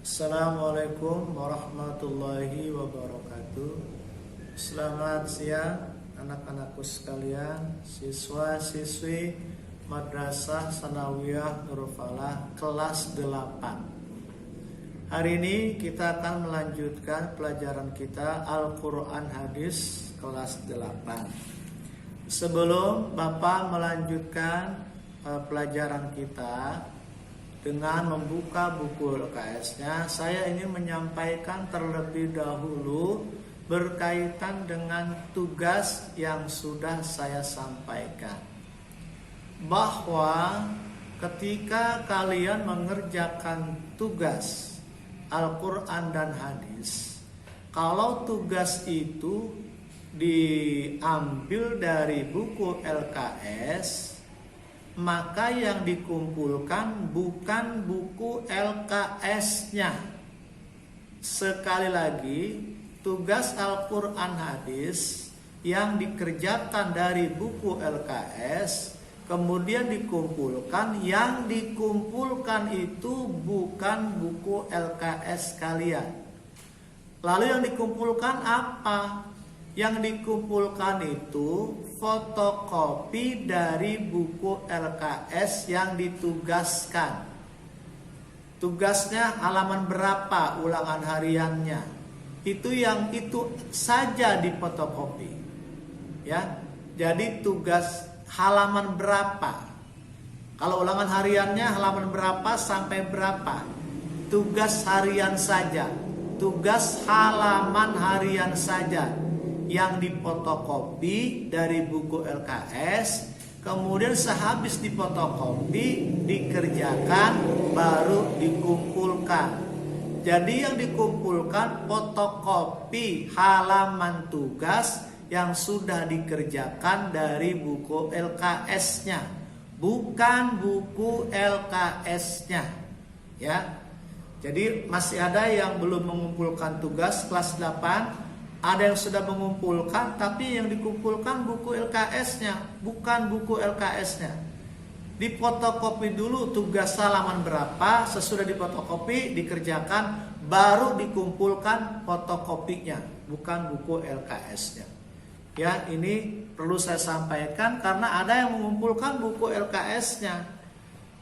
Assalamualaikum warahmatullahi wabarakatuh. Selamat siang anak-anakku sekalian, siswa-siswi Madrasah Sanawiyah Nurul Falah kelas 8. Hari ini kita akan melanjutkan pelajaran kita Al-Quran Hadis kelas 8. Sebelum Bapak melanjutkan pelajaran kita dengan membuka buku LKS-nya, saya ingin menyampaikan terlebih dahulu berkaitan dengan tugas yang sudah saya sampaikan. Bahwa ketika kalian mengerjakan tugas Al-Quran dan hadis, kalau tugas itu diambil dari buku LKS, maka yang dikumpulkan bukan buku LKS-nya. Sekali lagi, tugas Al-Quran hadis yang dikerjakan dari buku LKS kemudian dikumpulkan, yang dikumpulkan itu bukan buku LKS kalian. Lalu yang dikumpulkan apa? Yang dikumpulkan itu fotokopi dari buku LKS yang ditugaskan. Tugasnya halaman berapa ulangan hariannya, itu yang itu saja difotokopi. Ya, jadi tugas halaman berapa. Kalau ulangan hariannya halaman berapa sampai berapa, tugas harian saja, tugas halaman harian saja yang difotokopi dari buku LKS, kemudian sehabis difotokopi dikerjakan baru dikumpulkan. Jadi yang dikumpulkan fotokopi halaman tugas yang sudah dikerjakan dari buku LKS-nya, bukan buku LKS-nya. Ya. Jadi masih ada yang belum mengumpulkan tugas kelas 8. Ada yang sudah mengumpulkan, tapi yang dikumpulkan buku LKS-nya, bukan buku LKS-nya. Difotokopi dulu tugas halaman berapa, sesudah difotokopi dikerjakan, baru dikumpulkan fotokopinya, bukan buku LKS-nya. Ya, ini perlu saya sampaikan karena ada yang mengumpulkan buku LKS-nya.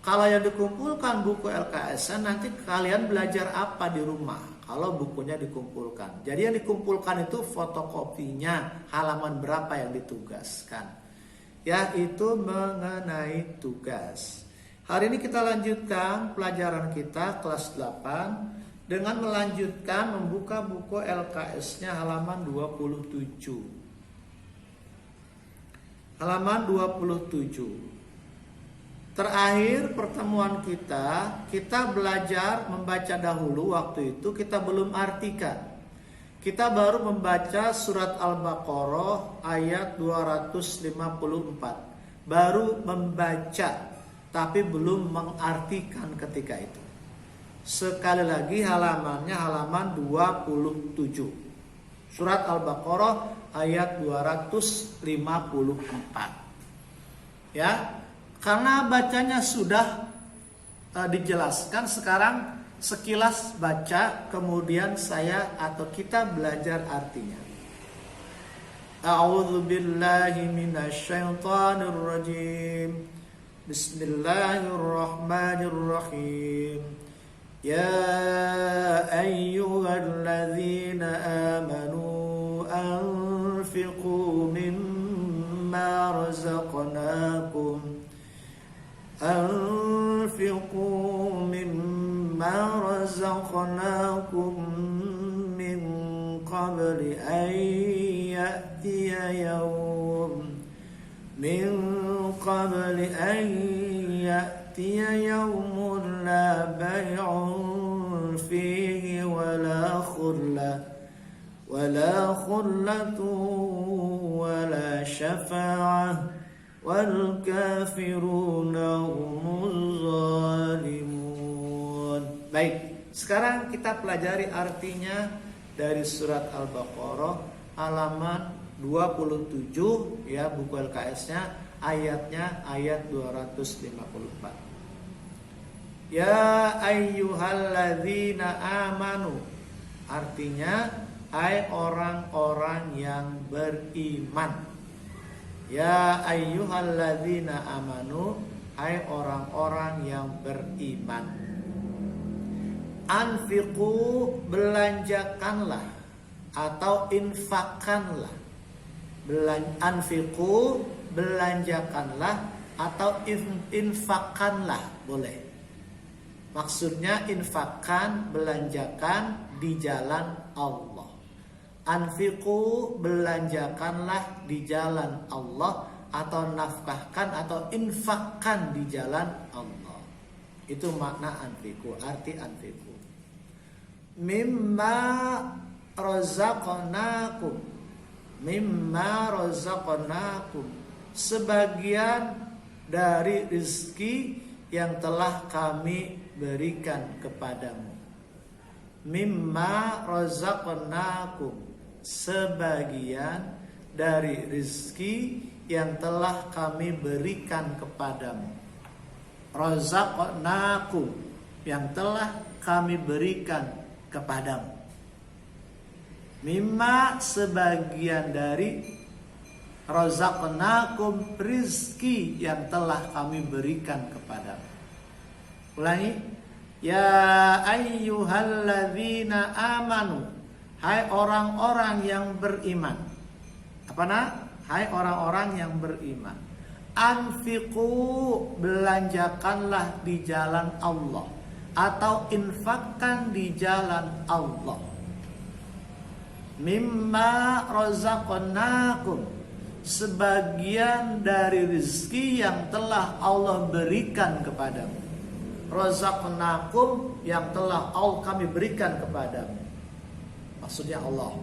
Kalau yang dikumpulkan buku LKS-nya, nanti kalian belajar apa di rumah? Kalau bukunya dikumpulkan. Jadi yang dikumpulkan itu fotokopinya, halaman berapa yang ditugaskan. Ya, itu mengenai tugas. Hari ini kita lanjutkan pelajaran kita kelas 8 dengan melanjutkan membuka buku LKS-nya halaman 27. Halaman 27. Terakhir pertemuan kita belajar membaca dahulu. Waktu itu kita belum artikan. Kita baru membaca surat Al-Baqarah ayat 254. Baru membaca, tapi belum mengartikan ketika itu. Sekali lagi halamannya halaman 27. Surat Al-Baqarah ayat 254. Ya. Karena bacanya sudah dijelaskan, sekarang sekilas baca, kemudian saya atau kita belajar artinya. A'udzubillahi minasyaitonirrajim. Bismillahirrahmanirrahim. Ya ayyuhalladzina amanu anfiqu mimma razaqnakum أنفقوا مما رزقناكم من قبل أن يأتي يوم لا بيع فيه ولا خلة ولا شفاعة وَالْكَافِرُونَ هُمُ الظَّالِمُونَ. Baik, sekarang kita pelajari artinya dari surat Al-Baqarah halaman 27 ya, buku LKS-nya, ayatnya ayat 254. Ya ayyuhalladzina amanu. Artinya, hai orang-orang yang beriman. Ya ayyuhalladzina amanu, hai orang-orang yang beriman. Anfiqu, belanjakanlah atau infakkanlah. Anfiqu, belanjakanlah atau infakkanlah, boleh. Maksudnya infakkan, belanjakan di jalan Allah. Anfiqu, belanjakanlah di jalan Allah, atau nafkahkan atau infakkan di jalan Allah. Itu makna anfiqu, arti anfiqu. Mimma razaqnakum, mimma razaqnakum, sebagian dari rezeki yang telah kami berikan kepadamu. Mimma razaqnakum, sebagian dari rezeki yang telah kami berikan kepadamu. Razaqnakum, yang telah kami berikan kepadamu. Mimma, sebagian dari, razaqnakum, rizki yang telah kami berikan kepadamu. Ulangi. Ya ayyuhalladzina amanu, hai orang-orang yang beriman. Apa nak? Hai orang-orang yang beriman. Anfiqu, belanjakanlah di jalan Allah atau infakkan di jalan Allah. Mimma razaqnakum, sebagian dari rezeki yang telah Allah berikan kepadamu. Razaqnakum, yang telah Allah kami berikan kepadamu. Maksudnya Allah.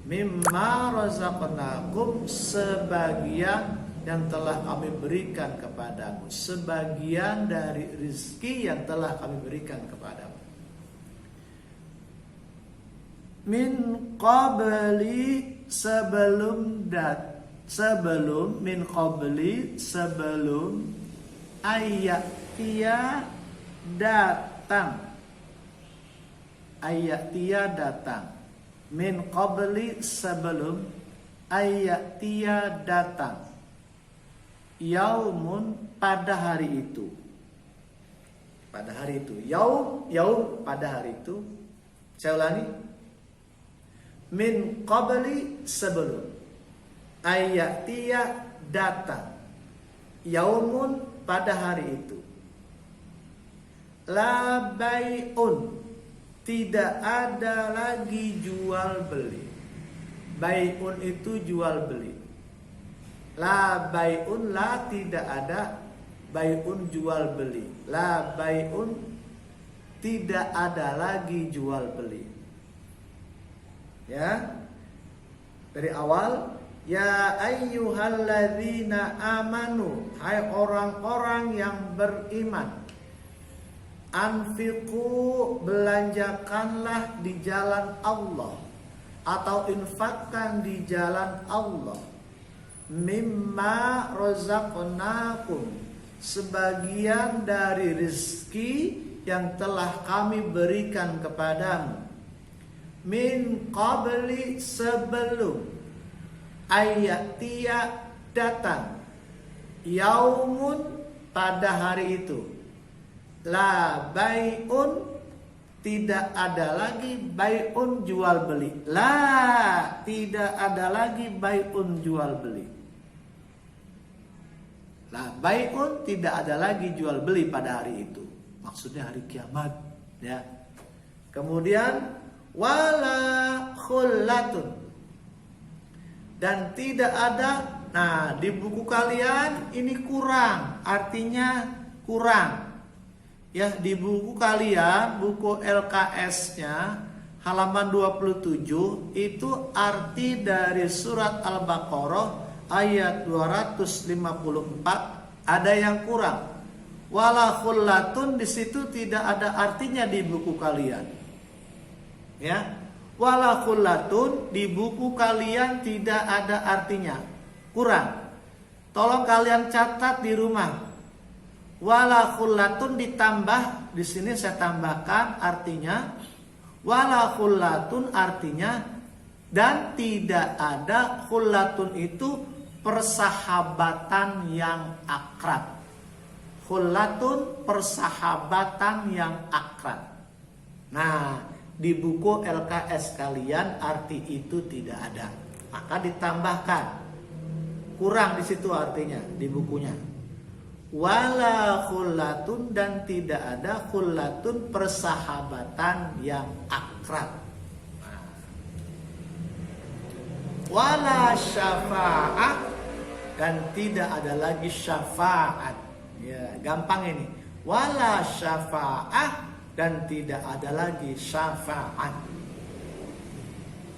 Mimma razaqnakum, sebagian yang telah kami berikan kepadamu. Sebagian dari rezeki yang telah kami berikan kepadamu. Min qabli, sebelum min qabli, sebelum ayatia datang. Ayatia datang. Min qabli, sebelum ayatia datang. Yaumun, pada hari itu. Pada hari itu. Yaum pada hari itu. Saya ulangi. Min qabli, sebelum ayatia datang. Yaumun, pada hari itu. La bai'un, tidak ada lagi jual beli. Bai'un itu jual beli. La bai'un, la tidak ada. Bai'un jual beli. La bai'un, tidak ada lagi jual beli. Ya. Dari awal, ya ayyuhalladzina amanu, hai orang-orang yang beriman. Anfiqu, belanjakanlah di jalan Allah atau infakkan di jalan Allah. Mimma razaqnakum, sebagian dari rezeki yang telah kami berikan kepadamu. Min qabli, sebelum ayatia datang. Yaumun, pada hari itu. La bai'un, tidak ada lagi bai'un jual beli. La, tidak ada lagi bai'un jual beli. La bai'un, tidak ada lagi jual beli pada hari itu. Maksudnya hari kiamat, ya. Kemudian wala khullatun, dan tidak ada. Nah, di buku kalian ini kurang, artinya kurang. Ya, di buku kalian, buku LKS-nya halaman 27 itu arti dari surat Al-Baqarah ayat 254 ada yang kurang. Wala khullatun, di situ tidak ada artinya di buku kalian. Ya. Wala khullatun, di buku kalian tidak ada artinya. Kurang. Tolong kalian catat di rumah. Wala khullatun ditambah, di sini saya tambahkan artinya wala khullatun artinya dan tidak ada, khullatun itu persahabatan yang akrab. Khullatun persahabatan yang akrab. Nah, di buku LKS kalian arti itu tidak ada. Maka ditambahkan. Kurang di situ artinya di bukunya. Wala khullatun dan tidak ada khullatun persahabatan yang akrab. Wala syafa'ah dan tidak ada lagi syafaat. Ya, gampang ini. Wala syafa'ah dan tidak ada lagi syafaat.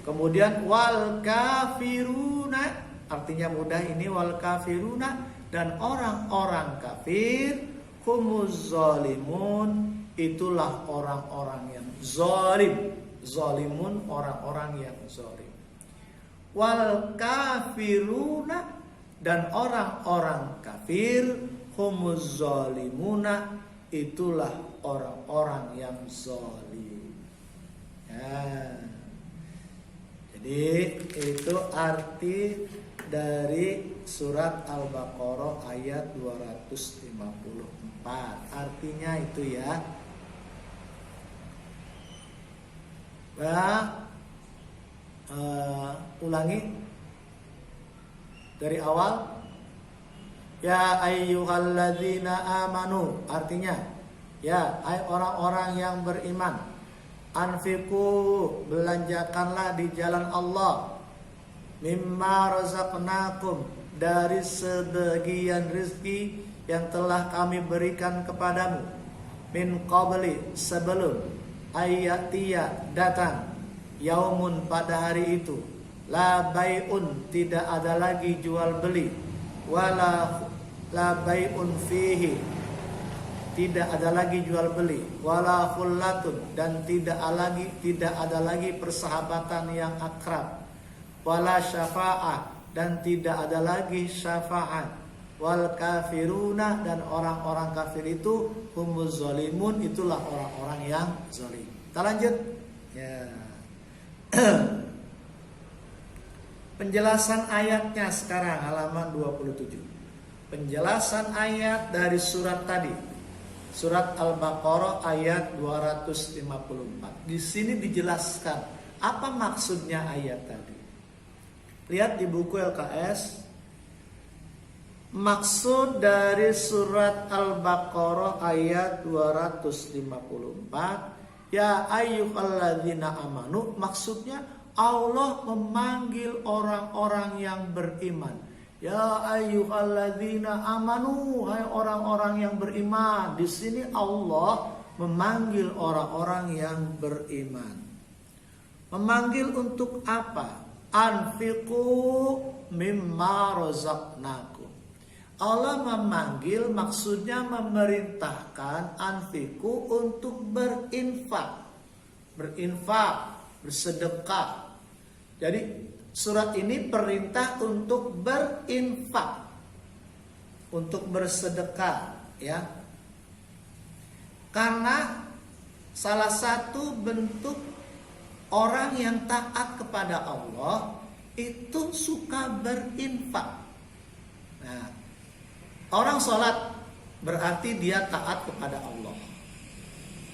Kemudian wal kafiruna artinya mudah ini, wal kafiruna dan orang-orang kafir, humuz zalimun itulah orang-orang yang zalim. Zalimun orang-orang yang zalim. Wal kafiruna dan orang-orang kafir, humuz zalimuna itulah orang-orang yang zalim. Ya. Jadi itu arti dari surat Al-Baqarah ayat 254. Artinya itu ya. Ulangi dari awal. Ya ayyuhalladzina amanu artinya ya hai orang-orang yang beriman, anfiqu belanjakanlah di jalan Allah, mimma razaqnakum dari sebagian rezeki yang telah kami berikan kepadamu, min qabli sebelum ayatiya datang, yaumun pada hari itu, la bai'un tidak ada lagi jual beli, wala la bai'un fihi tidak ada lagi jual beli, wala khullatun dan tidak ada lagi persahabatan yang akrab, wala syafa'ah dan tidak ada lagi syafaat, wal kafiruna dan orang-orang kafir itu humuz zalimun itulah orang-orang yang zalim. Kita lanjut ya. Penjelasan ayatnya sekarang halaman 27. Penjelasan ayat dari surat tadi. Surat Al-Baqarah ayat 254. Di sini dijelaskan apa maksudnya ayat tadi. Lihat di buku LKS. Maksud dari surat Al-Baqarah ayat 254, ya ayyuhalladzina amanu, maksudnya Allah memanggil orang-orang yang beriman. Ya ayyuhalladzina amanu, hai orang-orang yang beriman. Di sini Allah memanggil orang-orang yang beriman. Memanggil untuk apa? Anfiqu mimma razaqnakum. Allah memanggil maksudnya memerintahkan anfiqu untuk berinfak. Berinfak, bersedekah. Jadi surat ini perintah untuk berinfak, untuk bersedekah, ya. Karena salah satu bentuk orang yang taat kepada Allah itu suka berinfak. Nah, orang sholat berarti dia taat kepada Allah.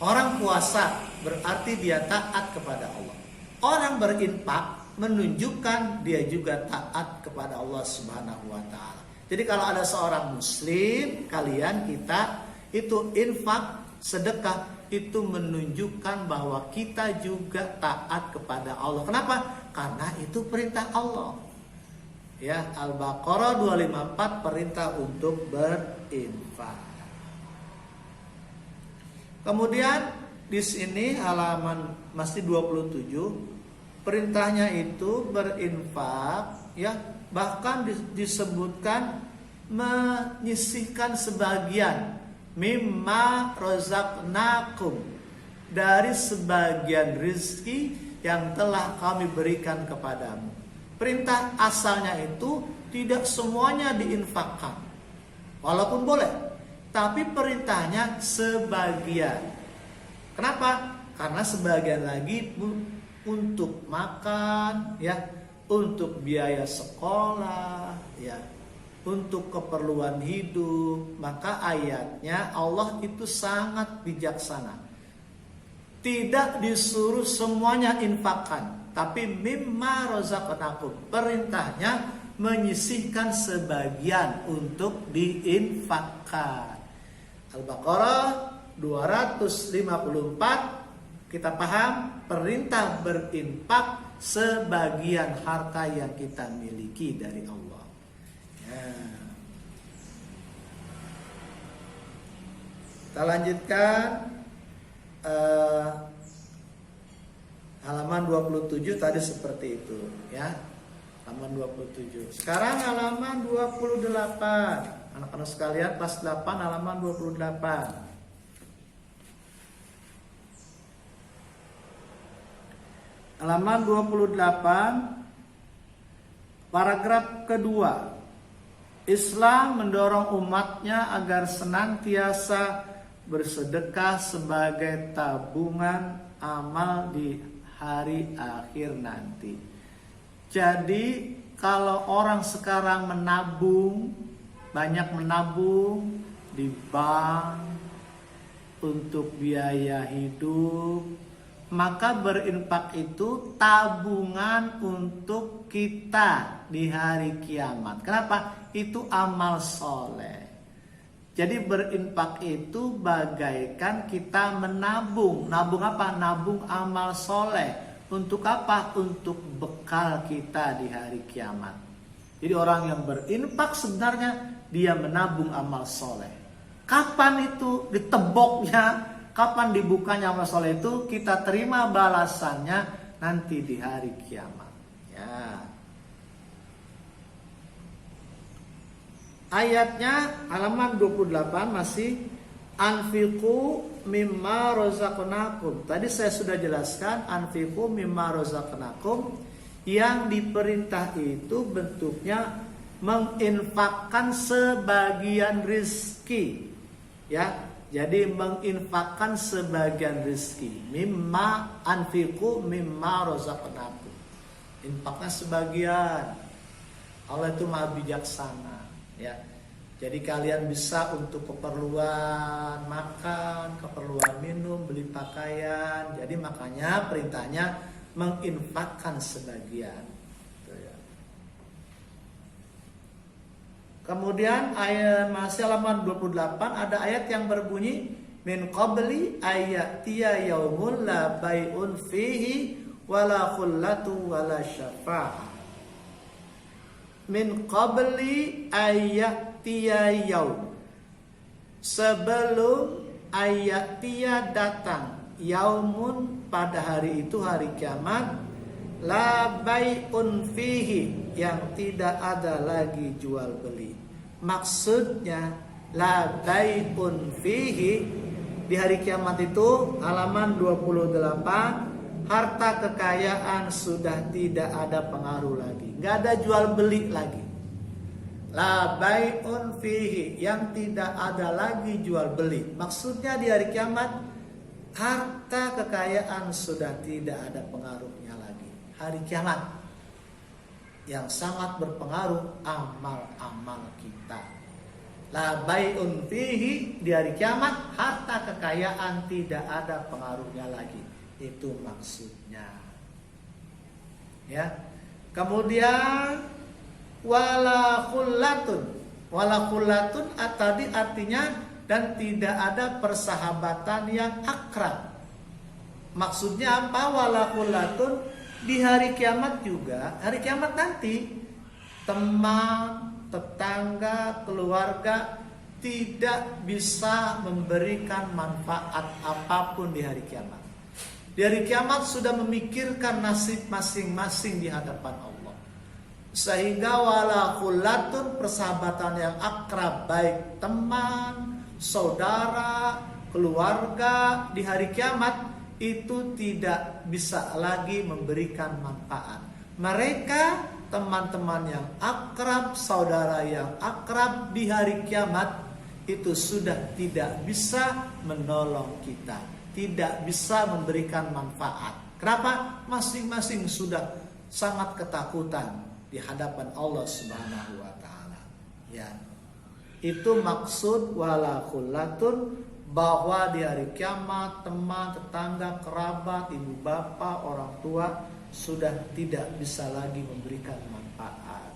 Orang puasa berarti dia taat kepada Allah. Orang berinfak menunjukkan dia juga taat kepada Allah Subhanahu wa taala. Jadi kalau ada seorang muslim, kita itu infak, sedekah itu menunjukkan bahwa kita juga taat kepada Allah. Kenapa? Karena itu perintah Allah. Ya, Al-Baqarah 254 perintah untuk berinfak. Kemudian di sini halaman masih 27 perintahnya itu berinfak, ya, bahkan disebutkan menyisihkan sebagian mimma razaqnakum dari sebagian rizki yang telah kami berikan kepadamu. Perintah asalnya itu tidak semuanya diinfakkan, walaupun boleh, tapi perintahnya sebagian. Kenapa? Karena sebagian lagi untuk makan, ya, untuk biaya sekolah, ya, untuk keperluan hidup. Maka ayatnya Allah itu sangat bijaksana. Tidak disuruh semuanya infakkan, tapi mimma razaqnakum. Perintahnya menyisihkan sebagian untuk diinfakkan. Al-Baqarah 254, kita paham perintah berinfak sebagian harta yang kita miliki dari Allah. Ya. Kita lanjutkan halaman 27 tadi seperti itu, ya. Halaman 27. Sekarang halaman 28. Anak-anak sekalian kelas 8 halaman 28. Halaman 28 paragraf kedua. Islam mendorong umatnya agar senantiasa bersedekah sebagai tabungan amal di hari akhir nanti. Jadi kalau orang sekarang menabung, banyak menabung di bank untuk biaya hidup, maka berinfak itu tabungan untuk kita di hari kiamat. Kenapa? Itu amal soleh. Jadi berinfak itu bagaikan kita menabung. Nabung apa? Nabung amal soleh. Untuk apa? Untuk bekal kita di hari kiamat. Jadi orang yang berinfak sebenarnya dia menabung amal soleh. Kapan itu diteboknya? Kapan dibukanya amal soleh itu? Kita terima balasannya nanti di hari kiamat. Ya. Ayatnya halaman 28 masih anfiqu mimma razaqnakum. Tadi saya sudah jelaskan anfiqu mimma razaqnakum, yang diperintah itu bentuknya menginfakkan sebagian rizki, ya. Jadi menginfakkan sebagian rizki. Mimma anfiqu mimma razaqnakum. Infaknya sebagian. Allah itu maha bijaksana, ya. Jadi kalian bisa untuk keperluan makan, keperluan minum, beli pakaian. Jadi makanya perintahnya menginfakkan sebagian. Kemudian ayat masih halaman 28 ada ayat yang berbunyi min qabli ayatiya yaumul la bai'un fihi wala khullatu wala syafa'ah. Min qabli ayatiya yaum, sebelum ayatiya datang, yaumun pada hari itu hari kiamat, la bai'un fihi, yang tidak ada lagi jual beli. Maksudnya la bai'un fihi, di hari kiamat itu halaman 28, harta kekayaan sudah tidak ada pengaruh lagi, nggak ada jual beli lagi. La bai'un fihi, yang tidak ada lagi jual beli. Maksudnya di hari kiamat harta kekayaan sudah tidak ada pengaruhnya lagi. Hari kiamat yang sangat berpengaruh amal-amal kita. La bai'un fihi, di hari kiamat harta kekayaan tidak ada pengaruhnya lagi. Itu maksudnya, ya. Kemudian wala khullatun tadi artinya dan tidak ada persahabatan yang akrab. Maksudnya apa? Wala khullatun, di hari kiamat juga, hari kiamat nanti teman, tetangga, keluarga tidak bisa memberikan manfaat apapun di hari kiamat. Di hari kiamat sudah memikirkan nasib masing-masing di hadapan Allah. Sehingga wala khullatun, persahabatan yang akrab, baik teman, saudara, keluarga, di hari kiamat itu tidak bisa lagi memberikan manfaat. Mereka, teman-teman yang akrab, saudara yang akrab di hari kiamat itu sudah tidak bisa menolong kita, tidak bisa memberikan manfaat. Kenapa? Masing-masing sudah sangat ketakutan di hadapan Allah Subhanahu wa taala. Ya. Itu maksud wala khullatun, bahwa di hari kiamat teman, tetangga, kerabat, ibu bapak, orang tua sudah tidak bisa lagi memberikan manfaat.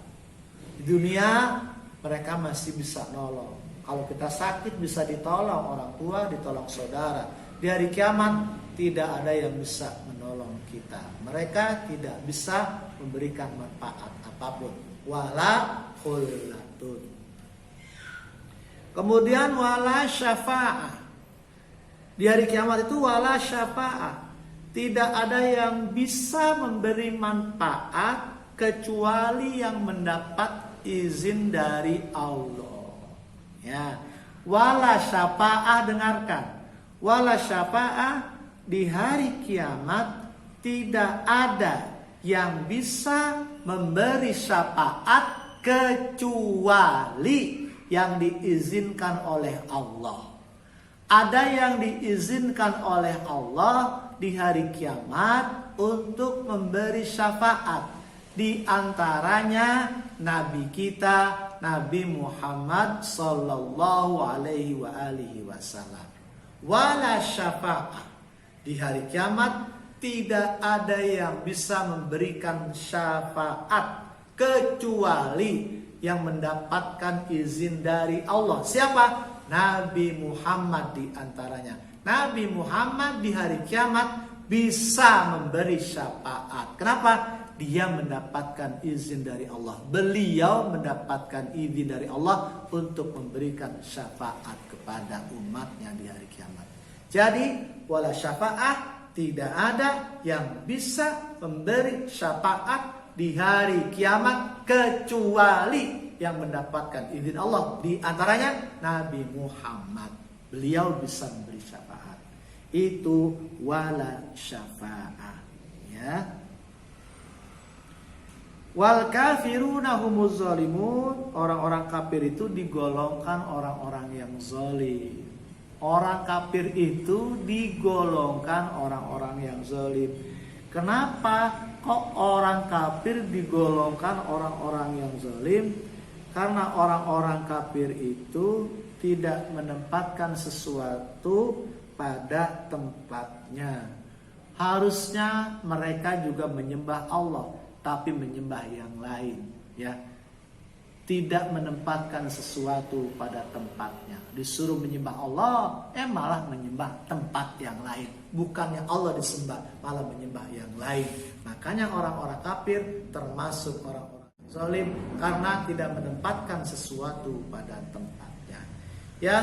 Di dunia mereka masih bisa nolong. Kalau kita sakit bisa ditolong orang tua, ditolong saudara. Di hari kiamat tidak ada yang bisa menolong kita. Mereka tidak bisa memberikan manfaat apapun. Wala khullatun. Kemudian wala syafa'ah. Di hari kiamat itu wala syafa'ah. Tidak ada yang bisa memberi manfaat kecuali yang mendapat izin dari Allah. Ya, wala syafa'ah, dengarkan. Wala syafa'ah, di hari kiamat tidak ada yang bisa memberi syafaat kecuali yang diizinkan oleh Allah. Ada yang diizinkan oleh Allah di hari kiamat untuk memberi syafaat. Di antaranya Nabi kita, Nabi Muhammad sallallahu alaihi wa alihi wasallam. Wala syafa'ah. Di hari kiamat tidak ada yang bisa memberikan syafaat kecuali yang mendapatkan izin dari Allah. Siapa? Nabi Muhammad di antaranya. Nabi Muhammad di hari kiamat bisa memberi syafaat. Kenapa? Dia mendapatkan izin dari Allah. Beliau mendapatkan izin dari Allah untuk memberikan syafaat kepada umatnya di hari kiamat. Jadi wala syafa'ah, tidak ada yang bisa memberi syafaat di hari kiamat kecuali yang mendapatkan izin Allah. Di antaranya Nabi Muhammad. Beliau bisa memberi syafaat. Itu wala syafa'ah. Ya. Wal kafiruna humuz zalimun. Orang-orang kafir itu digolongkan orang-orang yang zalim. Orang kafir itu digolongkan orang-orang yang zalim. Kenapa kok orang kafir digolongkan orang-orang yang zalim? Karena orang-orang kafir itu tidak menempatkan sesuatu pada tempatnya. Harusnya mereka juga menyembah Allah, tapi menyembah yang lain, ya. Tidak menempatkan sesuatu pada tempatnya. Disuruh menyembah Allah, malah menyembah tempat yang lain. Bukannya Allah disembah, malah menyembah yang lain. Makanya orang-orang kafir termasuk orang-orang zalim karena tidak menempatkan sesuatu pada tempatnya. Ya,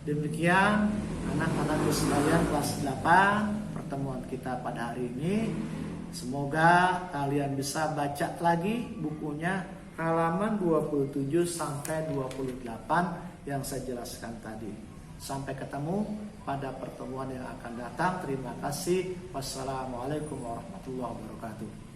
demikian anak-anakku sekalian kelas 8 pertemuan kita pada hari ini. Semoga kalian bisa baca lagi bukunya halaman 27 sampai 28 yang saya jelaskan tadi. Sampai ketemu pada pertemuan yang akan datang. Terima kasih. Wassalamualaikum warahmatullahi wabarakatuh.